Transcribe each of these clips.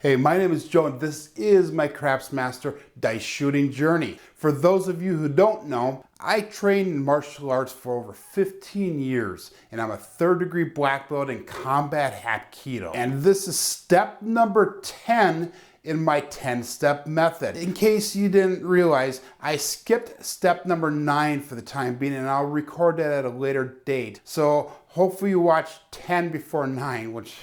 Hey, my name is Joe and this is my Craftsmaster dice shooting journey. For those of you who don't know, I trained in martial arts for over 15 years and I'm a 3rd degree black belt in combat Hapkido. And this is step number 10 in my 10-step method. In case you didn't realize, I skipped step number 9 for the time being and I'll record that at a later date. So hopefully you watch 10 before 9, which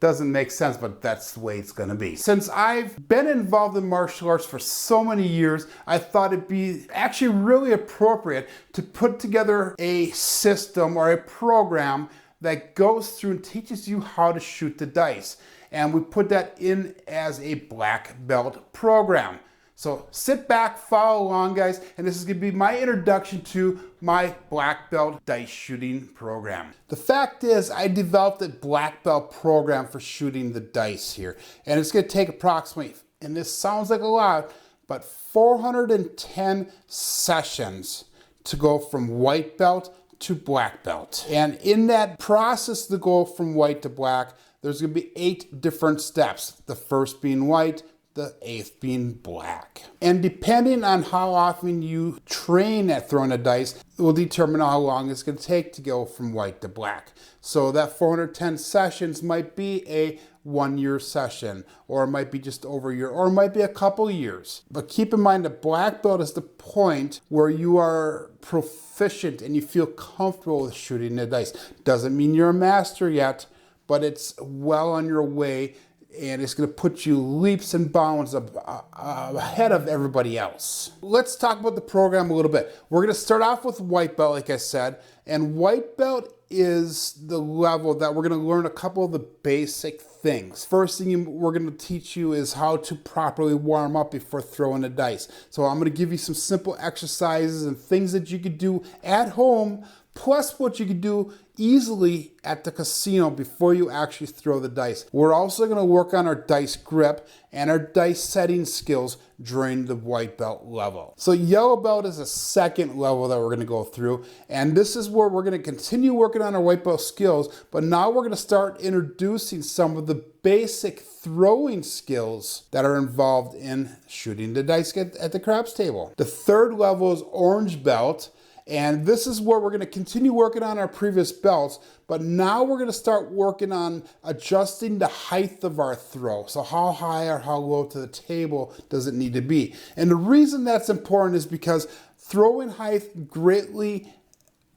doesn't make sense, but that's the way it's gonna be. Since I've been involved in martial arts for so many years, I thought it'd be actually really appropriate to put together a system or a program that goes through and teaches you how to shoot the dice. And we put that in as a black belt program. So sit back, follow along, guys, and this is gonna be my introduction to my black belt dice shooting program. The fact is, I developed a black belt program for shooting the dice here, and it's gonna take approximately, and this sounds like a lot, but 410 sessions to go from white belt to black belt. And in that process to go from white to black, there's gonna be 8 different steps. The first being white, the 8th being black. And depending on how often you train at throwing a dice, it will determine how long it's gonna take to go from white to black. So that 410 sessions might be a 1-year session, or it might be just over a year, or it might be a couple years. But keep in mind that black belt is the point where you are proficient and you feel comfortable with shooting the dice. Doesn't mean you're a master yet, but it's well on your way, and it's going to put you leaps and bounds ahead of everybody else. Let's talk about the program a little bit. We're going to start off with white belt, like I said, and white belt is the level that we're going to learn a couple of the basic things. First thing we're going to teach you is how to properly warm up before throwing the dice. So I'm going to give you some simple exercises and things that you could do at home, plus what you could do easily at the casino before you actually throw the dice. We're also going to work on our dice grip and our dice setting skills during the white belt level. So yellow belt is the second level that we're going to go through, and this is where we're going to continue working on our white belt skills, but now we're going to start introducing some of the basic throwing skills that are involved in shooting the dice at the craps table. The third level is orange belt. And this is where we're going to continue working on our previous belts, but now we're going to start working on adjusting the height of our throw. So how high or how low to the table does it need to be? And the reason that's important is because throwing height greatly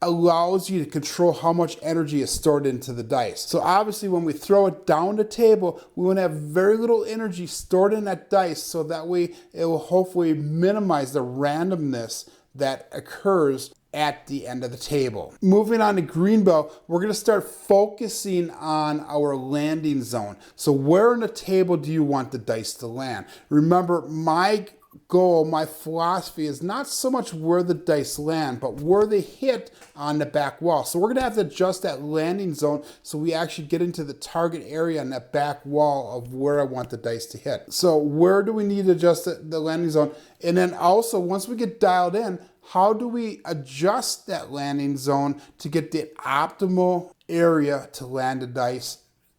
allows you to control how much energy is stored into the dice. So obviously when we throw it down the table, we want to have very little energy stored in that dice, so that way it will hopefully minimize the randomness that occurs at the end of the table. Moving on to green belt, we're going to start focusing on our landing zone. So where on the table do you want the dice to land? Remember, my goal, my philosophy is not so much where the dice land, but where they hit on the back wall. So we're going to have to adjust that landing zone so we actually get into the target area on that back wall of where I want the dice to hit. So where do we need to adjust the landing zone? And then also, once we get dialed in, how do we adjust that landing zone to get the optimal area to land the dice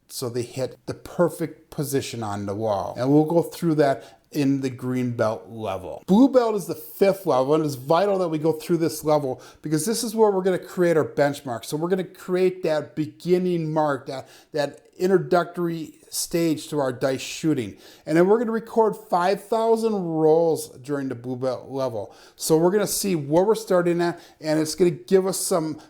so they hit the perfect position on the wall? And we'll go through that in the green belt level. Blue belt is the 5th level, and it's vital that we go through this level because this is where we're going to create our benchmark. So we're going to create that beginning mark, that introductory stage to our dice shooting. And then we're going to record 5,000 rolls during the blue belt level. So we're going to see where we're starting at, and it's going to give us some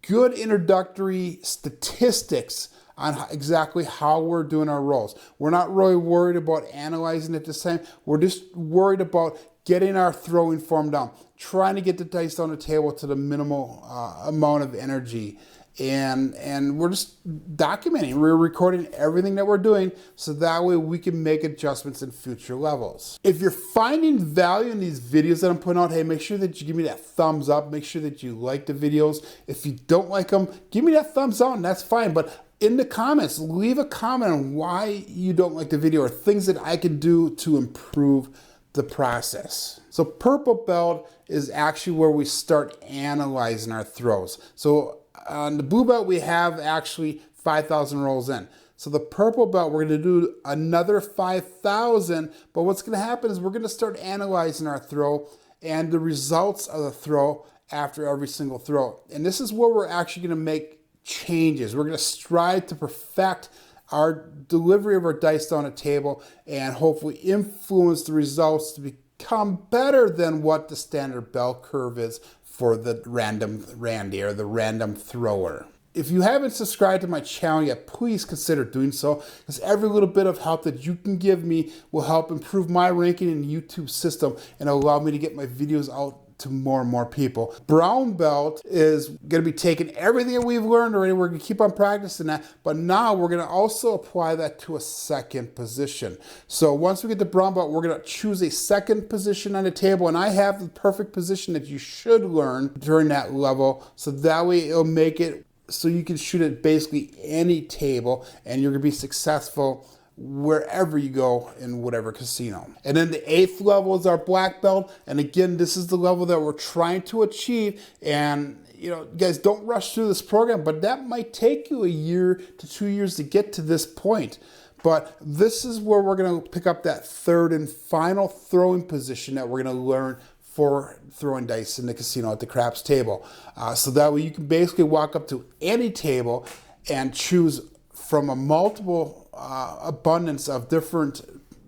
good introductory statistics on exactly how we're doing our rolls. We're not really worried about analyzing it this time. We're just worried about getting our throwing form down, trying to get the dice on the table to the minimal amount of energy. And we're just documenting, we're recording everything that we're doing so that way we can make adjustments in future levels. If you're finding value in these videos that I'm putting out, hey, make sure that you give me that thumbs up. Make sure that you like the videos. If you don't like them, give me that thumbs down, and that's fine. But in the comments, leave a comment on why you don't like the video or things that I can do to improve the process. So purple belt is actually where we start analyzing our throws. So on the blue belt, we have actually 5,000 rolls in. So the purple belt, we're going to do another 5,000. But what's going to happen is we're going to start analyzing our throw and the results of the throw after every single throw. And this is where we're actually going to make changes. We're going to strive to perfect our delivery of our dice down a table and hopefully influence the results to become better than what the standard bell curve is for the random randy or the random thrower. If you haven't subscribed to my channel yet, please consider doing so, because every little bit of help that you can give me will help improve my ranking in the YouTube system and allow me to get my videos out to more and more people. Brown belt is going to be taking everything that we've learned already. We're going to keep on practicing that, but now we're going to also apply that to a second position. So once we get to brown belt, we're going to choose a second position on the table, and I have the perfect position that you should learn during that level, so that way it'll make it so you can shoot at basically any table and you're going to be successful wherever you go in whatever casino. And then the 8th level is our black belt. And again, this is the level that we're trying to achieve. And you know, guys, don't rush through this program, but that might take you a year to 2 years to get to this point. But this is where we're going to pick up that third and final throwing position that we're going to learn for throwing dice in the casino at the craps table. So that way you can basically walk up to any table and choose from a multiple abundance of different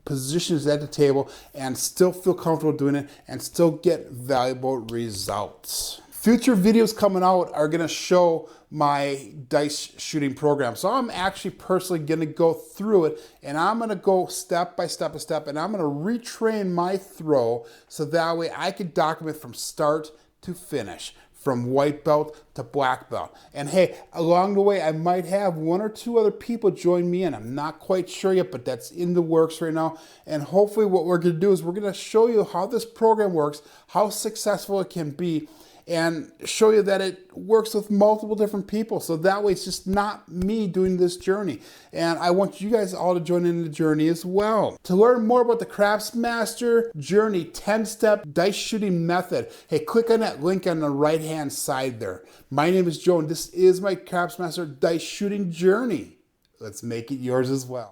positions at the table and still feel comfortable doing it and still get valuable results. Future videos coming out are going to show my dice shooting program. So I'm actually personally going to go through it, and I'm going to go step by step, and I'm going to retrain my throw so that way I can document from start to finish, from white belt to black belt. And hey, along the way, I might have 1 or 2 other people join me in. I'm not quite sure yet, but that's in the works right now. And hopefully what we're going to do is we're going to show you how this program works, how successful it can be, and show you that it works with multiple different people. So that way it's just not me doing this journey. And I want you guys all to join in the journey as well. To learn more about the Craftsmaster Journey 10-step dice shooting method, hey, click on that link on the right-hand side there. My name is Joe, and this is my Craftsmaster dice shooting journey. Let's make it yours as well.